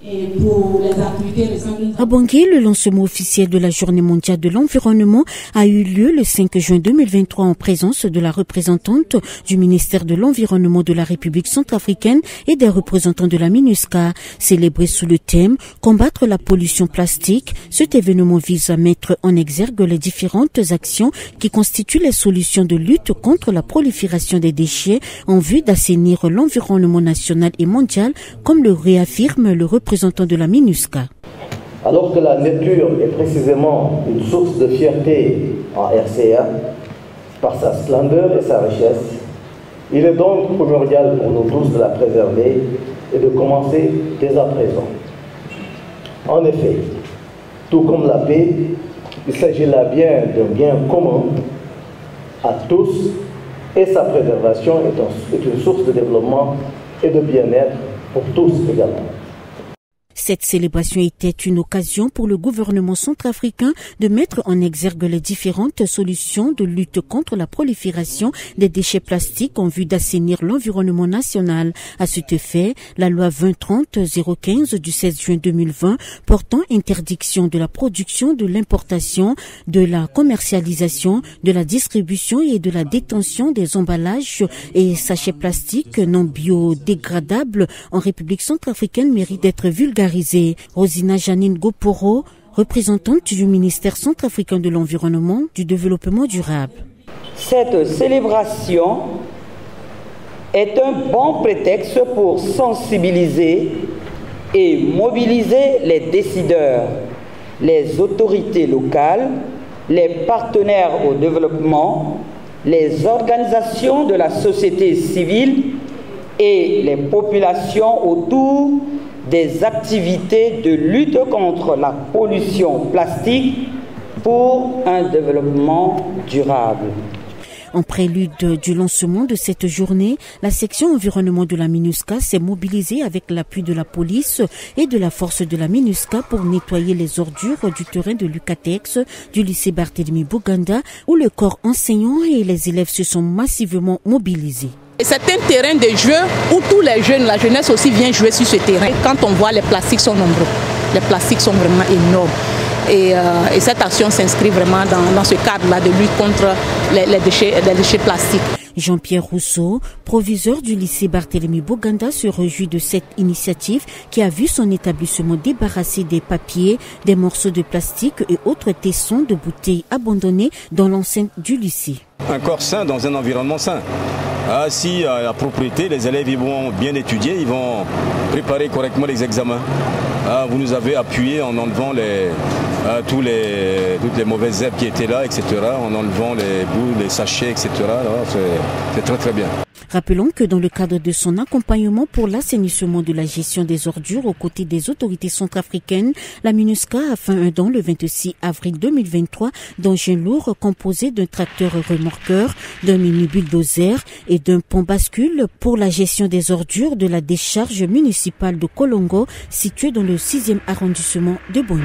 Et pour les activités récentes, à Bangui, le lancement officiel de la Journée mondiale de l'environnement a eu lieu le 5 juin 2023 en présence de la représentante du ministère de l'Environnement de la République centrafricaine et des représentants de la MINUSCA. Célébré sous le thème « Combattre la pollution plastique », cet événement vise à mettre en exergue les différentes actions qui constituent les solutions de lutte contre la prolifération des déchets en vue d'assainir l'environnement national et mondial, comme le réaffirme le représentant de la MINUSCA. Alors que la nature est précisément une source de fierté en RCA, par sa splendeur et sa richesse, il est donc primordial pour nous tous de la préserver et de commencer dès à présent. En effet, tout comme la paix, il s'agit là bien d'un bien commun à tous et sa préservation est une source de développement et de bien-être pour tous également. Cette célébration était une occasion pour le gouvernement centrafricain de mettre en exergue les différentes solutions de lutte contre la prolifération des déchets plastiques en vue d'assainir l'environnement national. À cet effet, la loi 2030-015 du 16 juin 2020 portant interdiction de la production, de l'importation, de la commercialisation, de la distribution et de la détention des emballages et sachets plastiques non biodégradables en République centrafricaine mérite d'être vulgarisée. Rosina Janine Goporo, représentante du ministère centrafricain de l'Environnement, du Développement durable. Cette célébration est un bon prétexte pour sensibiliser et mobiliser les décideurs, les autorités locales, les partenaires au développement, les organisations de la société civile et les populations autour des activités de lutte contre la pollution plastique pour un développement durable. En prélude du lancement de cette journée, la section environnement de la MINUSCA s'est mobilisée avec l'appui de la police et de la force de la MINUSCA pour nettoyer les ordures du terrain de l'UCATEX du lycée Barthélemy Buganda où le corps enseignant et les élèves se sont massivement mobilisés. C'est un terrain de jeu où tous les jeunes, la jeunesse aussi vient jouer sur ce terrain. Quand on voit, les plastiques sont nombreux. Les plastiques sont vraiment énormes. Et cette action s'inscrit vraiment dans ce cadre-là de lutte contre les déchets plastiques. Jean-Pierre Rousseau, proviseur du lycée Barthélemy Buganda, se réjouit de cette initiative qui a vu son établissement débarrassé des papiers, des morceaux de plastique et autres tessons de bouteilles abandonnés dans l'enceinte du lycée. Un corps sain dans un environnement sain. Si à la propriété, les élèves ils vont bien étudier, ils vont préparer correctement les examens. Vous nous avez appuyé en enlevant toutes les mauvaises herbes qui étaient là, etc., en enlevant les bouts, les sachets, etc. C'est très très bien. Rappelons que dans le cadre de son accompagnement pour l'assainissement de la gestion des ordures aux côtés des autorités centrafricaines, la MINUSCA a fait un don le 26 avril 2023 d'engins lourds composés d'un tracteur remorqueur, d'un mini-bulldozer et d'un pont bascule pour la gestion des ordures de la décharge municipale de Kolongo située dans le 6e arrondissement de Bangui.